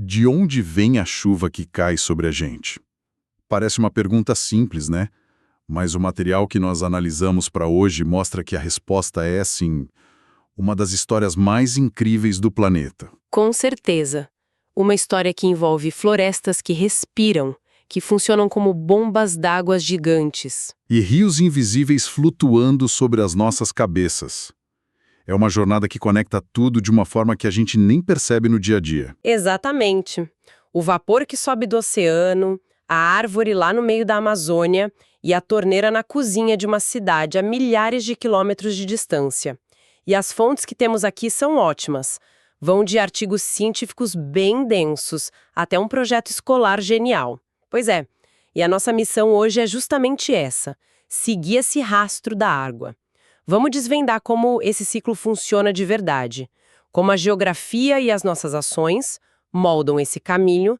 De onde vem a chuva que cai sobre a gente? Parece uma pergunta simples, né? Mas o material que nós analisamos para hoje mostra que a resposta é, sim, uma das histórias mais incríveis do planeta. Com certeza. Uma história que envolve florestas que respiram, que funcionam como bombas d'água gigantes. E rios invisíveis flutuando sobre as nossas cabeças. É uma jornada que conecta tudo de uma forma que a gente nem percebe no dia a dia. Exatamente. O vapor que sobe do oceano, a árvore lá no meio da Amazônia e a torneira na cozinha de uma cidade a milhares de quilômetros de distância. E as fontes que temos aqui são ótimas. Vão de artigos científicos bem densos até um projeto escolar genial. Pois é, e a nossa missão hoje é justamente essa: seguir esse rastro da água. Vamos desvendar como esse ciclo funciona de verdade, como a geografia e as nossas ações moldam esse caminho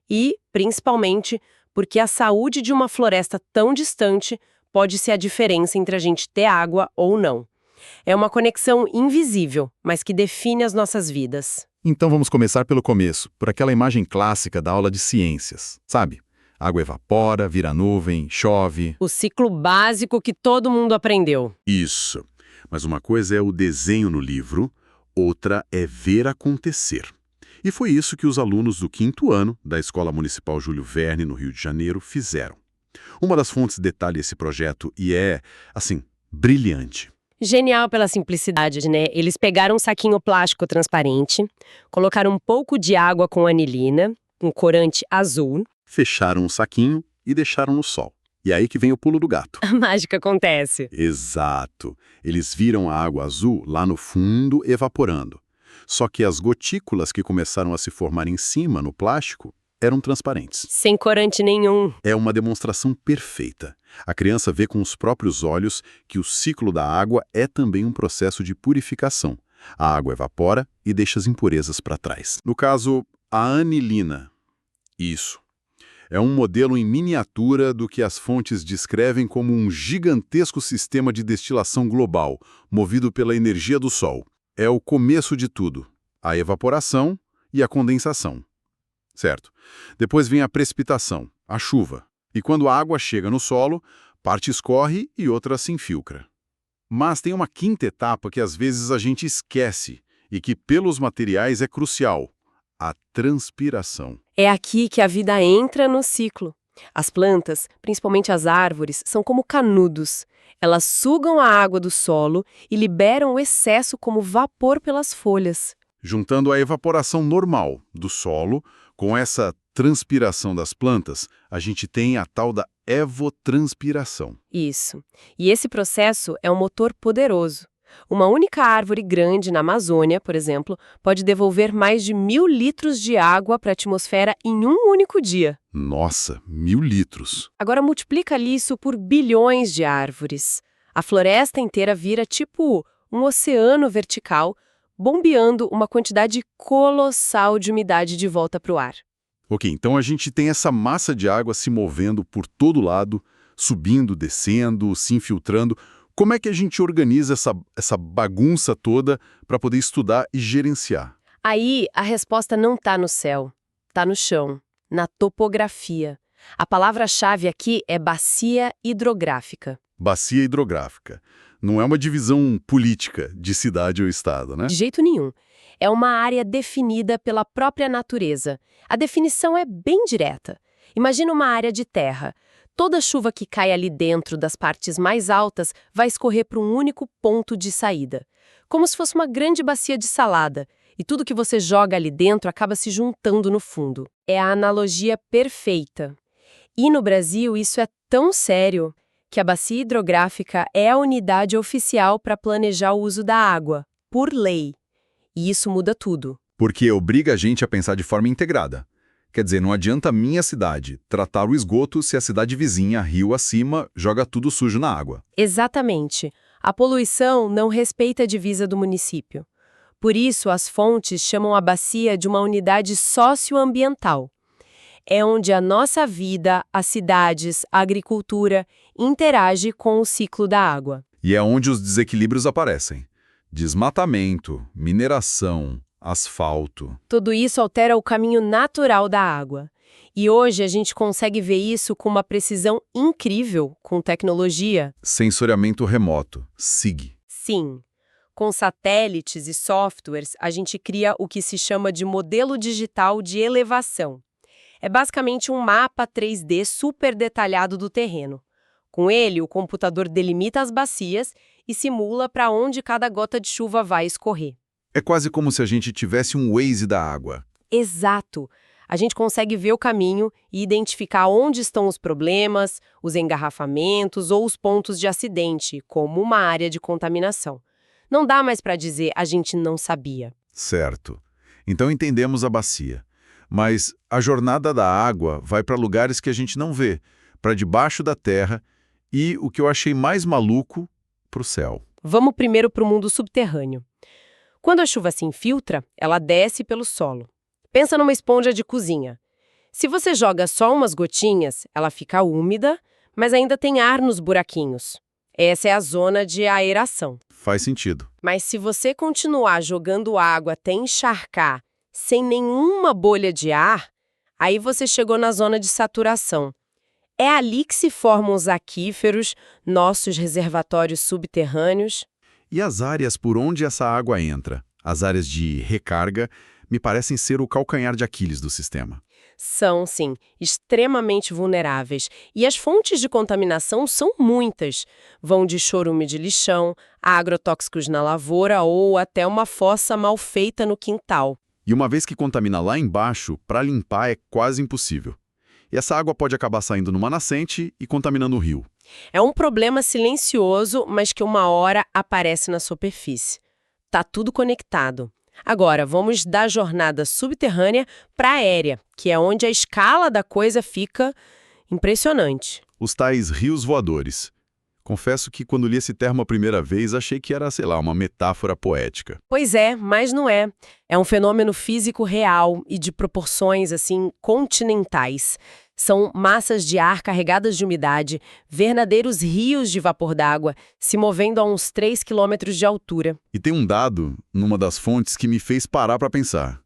e, principalmente, porque a saúde de uma floresta tão distante pode ser a diferença entre a gente ter água ou não. É uma conexão invisível, mas que define as nossas vidas. Então vamos começar pelo começo, por aquela imagem clássica da aula de ciências, sabe? Água evapora, vira nuvem, chove. O ciclo básico que todo mundo aprendeu. Isso. Mas uma coisa é o desenho no livro, outra é ver acontecer. E foi isso que os alunos do 5º ano da Escola Municipal Júlio Verne, no Rio de Janeiro, fizeram. Uma das fontes detalha esse projeto e é, assim, brilhante. Genial pela simplicidade, né? Eles pegaram um saquinho plástico transparente, colocaram um pouco de água com anilina, um corante azul. Fecharam o saquinho e deixaram no sol. E aí que vem o pulo do gato. A mágica acontece. Exato. Eles viram a água azul lá no fundo evaporando. Só que as gotículas que começaram a se formar em cima, no plástico, eram transparentes. Sem corante nenhum. É uma demonstração perfeita. A criança vê com os próprios olhos que o ciclo da água é também um processo de purificação. A água evapora e deixa as impurezas para trás. No caso, a anilina. Isso. É um modelo em miniatura do que as fontes descrevem como um gigantesco sistema de destilação global, movido pela energia do Sol. É o começo de tudo, a evaporação e a condensação. Certo. Depois vem a precipitação, a chuva. E quando a água chega no solo, parte escorre e outra se infiltra. Mas tem uma quinta etapa que às vezes a gente esquece e que pelos materiais é crucial: a transpiração. É aqui que a vida entra no ciclo. As plantas, principalmente as árvores, são como canudos. Elas sugam a água do solo e liberam o excesso como vapor pelas folhas. Juntando a evaporação normal do solo com essa transpiração das plantas, a gente tem a tal da evotranspiração. Isso. E esse processo é um motor poderoso. Uma única árvore grande na Amazônia, por exemplo, pode devolver mais de 1.000 litros de água para a atmosfera em um único dia. Nossa, 1.000 litros! Agora multiplica isso por bilhões de árvores. A floresta inteira vira tipo um oceano vertical, bombeando uma quantidade colossal de umidade de volta para o ar. Ok, então a gente tem essa massa de água se movendo por todo lado, subindo, descendo, se infiltrando. Como é que a gente organiza essa bagunça toda para poder estudar e gerenciar? Aí a resposta não está no céu, está no chão, na topografia. A palavra-chave aqui é bacia hidrográfica. Bacia hidrográfica. Não é uma divisão política de cidade ou estado, né? De jeito nenhum. É uma área definida pela própria natureza. A definição é bem direta. Imagina uma área de terra. Toda chuva que cai ali dentro das partes mais altas vai escorrer para um único ponto de saída. Como se fosse uma grande bacia de salada. E tudo que você joga ali dentro acaba se juntando no fundo. É a analogia perfeita. E no Brasil isso é tão sério que a bacia hidrográfica é a unidade oficial para planejar o uso da água, por lei. E isso muda tudo. Porque obriga a gente a pensar de forma integrada. Quer dizer, não adianta a minha cidade tratar o esgoto se a cidade vizinha, rio acima, joga tudo sujo na água. Exatamente. A poluição não respeita a divisa do município. Por isso, as fontes chamam a bacia de uma unidade socioambiental. É onde a nossa vida, as cidades, a agricultura, interage com o ciclo da água. E é onde os desequilíbrios aparecem. Desmatamento, mineração, asfalto. Tudo isso altera o caminho natural da água. E hoje a gente consegue ver isso com uma precisão incrível com tecnologia. Sensoriamento remoto, SIG. Sim, com satélites e softwares, a gente cria o que se chama de modelo digital de elevação. É basicamente um mapa 3D super detalhado do terreno. Com ele, o computador delimita as bacias e simula para onde cada gota de chuva vai escorrer. É quase como se a gente tivesse um Waze da água. Exato! A gente consegue ver o caminho e identificar onde estão os problemas, os engarrafamentos ou os pontos de acidente, como uma área de contaminação. Não dá mais para dizer a gente não sabia. Certo. Então entendemos a bacia. Mas a jornada da água vai para lugares que a gente não vê, para debaixo da terra e, o que eu achei mais maluco, para o céu. Vamos primeiro para o mundo subterrâneo. Quando a chuva se infiltra, ela desce pelo solo. Pensa numa esponja de cozinha. Se você joga só umas gotinhas, ela fica úmida, mas ainda tem ar nos buraquinhos. Essa é a zona de aeração. Faz sentido. Mas se você continuar jogando água até encharcar, sem nenhuma bolha de ar, aí você chegou na zona de saturação. É ali que se formam os aquíferos, nossos reservatórios subterrâneos. E as áreas por onde essa água entra, as áreas de recarga, me parecem ser o calcanhar de Aquiles do sistema. São, sim, extremamente vulneráveis. E as fontes de contaminação são muitas. Vão de chorume de lixão, a agrotóxicos na lavoura ou até uma fossa mal feita no quintal. E uma vez que contamina lá embaixo, para limpar é quase impossível. E essa água pode acabar saindo numa nascente e contaminando o rio. É um problema silencioso, mas que uma hora aparece na superfície. Tá tudo conectado. Agora, vamos da jornada subterrânea para aérea, que é onde a escala da coisa fica impressionante. Os tais rios voadores. Confesso que quando li esse termo a primeira vez, achei que era, sei lá, uma metáfora poética. Pois é, mas não é. É um fenômeno físico real e de proporções, assim, continentais. São massas de ar carregadas de umidade, verdadeiros rios de vapor d'água, se movendo a uns 3 quilômetros de altura. E tem um dado, numa das fontes, que me fez parar para pensar.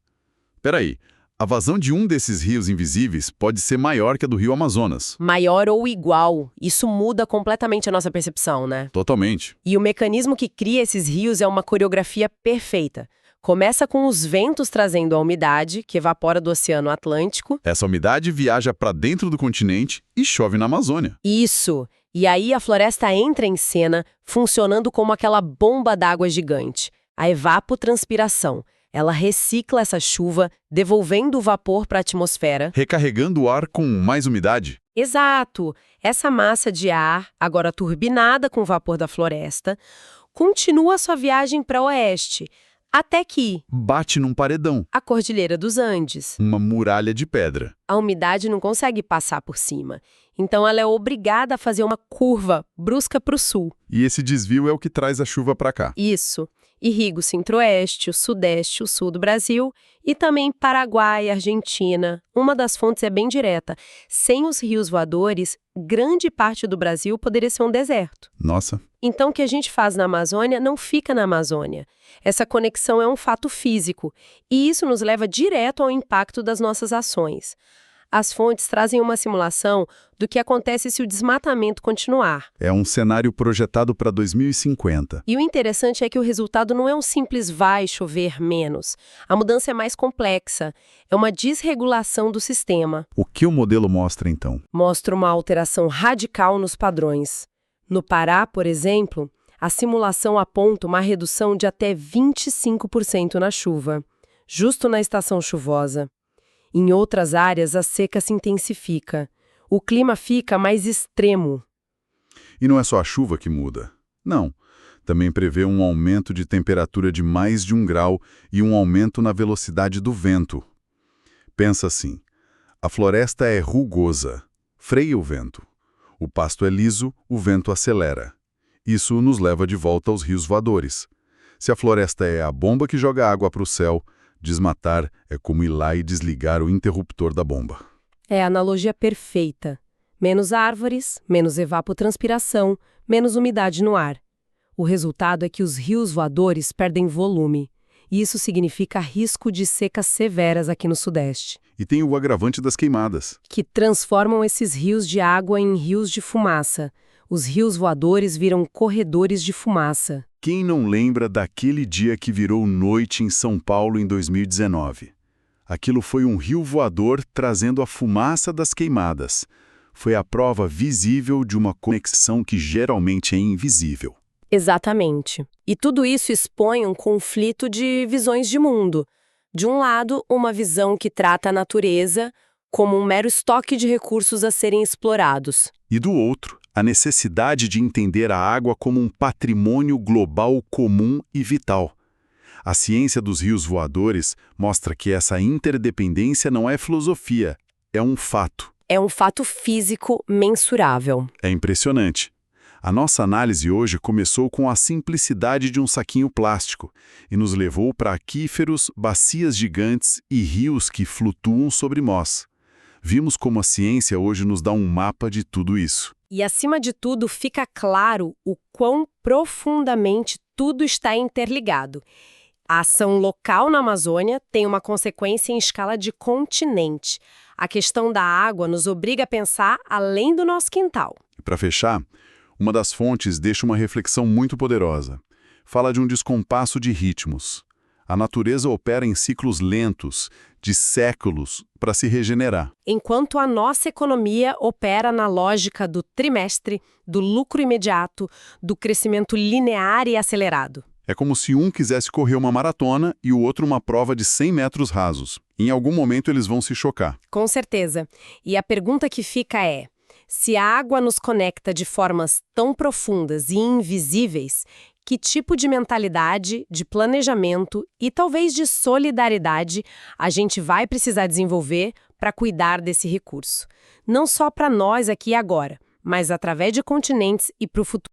Peraí, a vazão de um desses rios invisíveis pode ser maior que a do rio Amazonas. Maior ou igual, isso muda completamente a nossa percepção, né? Totalmente. E o mecanismo que cria esses rios é uma coreografia perfeita. Começa com os ventos trazendo a umidade, que evapora do Oceano Atlântico. Essa umidade viaja para dentro do continente e chove na Amazônia. Isso! E aí a floresta entra em cena, funcionando como aquela bomba d'água gigante. A evapotranspiração. Ela recicla essa chuva, devolvendo o vapor para a atmosfera. Recarregando o ar com mais umidade. Exato! Essa massa de ar, agora turbinada com o vapor da floresta, continua sua viagem para o oeste, até que bate num paredão. a Cordilheira dos Andes. Uma muralha de pedra. A umidade não consegue passar por cima. Então ela é obrigada a fazer uma curva brusca para o sul. E esse desvio é o que traz a chuva para cá. Isso. Irriga o centro-oeste, o sudeste, o sul do Brasil e também Paraguai, Argentina. Uma das fontes é bem direta. Sem os rios voadores, grande parte do Brasil poderia ser um deserto. Nossa. Então o que a gente faz na Amazônia não fica na Amazônia. Essa conexão é um fato físico e isso nos leva direto ao impacto das nossas ações. As fontes trazem uma simulação do que acontece se o desmatamento continuar. É um cenário projetado para 2050. E o interessante é que o resultado não é um simples vai chover menos. A mudança é mais complexa. É uma desregulação do sistema. O que o modelo mostra, então? Mostra uma alteração radical nos padrões. No Pará, por exemplo, a simulação aponta uma redução de até 25% na chuva, justo na estação chuvosa. Em outras áreas, a seca se intensifica. O clima fica mais extremo. E não é só a chuva que muda. Não. Também prevê um aumento de temperatura de mais de 1 grau e um aumento na velocidade do vento. Pensa assim. A floresta é rugosa. Freia o vento. O pasto é liso, o vento acelera. Isso nos leva de volta aos rios voadores. Se a floresta é a bomba que joga água para o céu, desmatar é como ir lá e desligar o interruptor da bomba. É a analogia perfeita. Menos árvores, menos evapotranspiração, menos umidade no ar. O resultado é que os rios voadores perdem volume. e isso significa risco de secas severas aqui no Sudeste, E tem o agravante das queimadas. que transformam esses rios de água em rios de fumaça. Os rios voadores viram corredores de fumaça. Quem não lembra daquele dia que virou noite em São Paulo em 2019? Aquilo foi um rio voador trazendo a fumaça das queimadas. Foi a prova visível de uma conexão que geralmente é invisível. Exatamente. E tudo isso expõe um conflito de visões de mundo. De um lado, uma visão que trata a natureza como um mero estoque de recursos a serem explorados. E do outro, a necessidade de entender a água como um patrimônio global comum e vital. A ciência dos rios voadores mostra que essa interdependência não é filosofia, é um fato. É um fato físico mensurável. É impressionante. A nossa análise hoje começou com a simplicidade de um saquinho plástico e nos levou para aquíferos, bacias gigantes e rios que flutuam sobre nós. Vimos como a ciência hoje nos dá um mapa de tudo isso. E, acima de tudo, fica claro o quão profundamente tudo está interligado. A ação local na Amazônia tem uma consequência em escala de continente. A questão da água nos obriga a pensar além do nosso quintal. E para fechar, uma das fontes deixa uma reflexão muito poderosa. Fala de um descompasso de ritmos. A natureza opera em ciclos lentos, de séculos, para se regenerar. Enquanto a nossa economia opera na lógica do trimestre, do lucro imediato, do crescimento linear e acelerado. É como se um quisesse correr uma maratona e o outro uma prova de 100 metros rasos. Em algum momento eles vão se chocar. Com certeza. E a pergunta que fica é: se a água nos conecta de formas tão profundas e invisíveis, que tipo de mentalidade, de planejamento e talvez de solidariedade a gente vai precisar desenvolver para cuidar desse recurso? Não só para nós aqui e agora, mas através de continentes e para o futuro.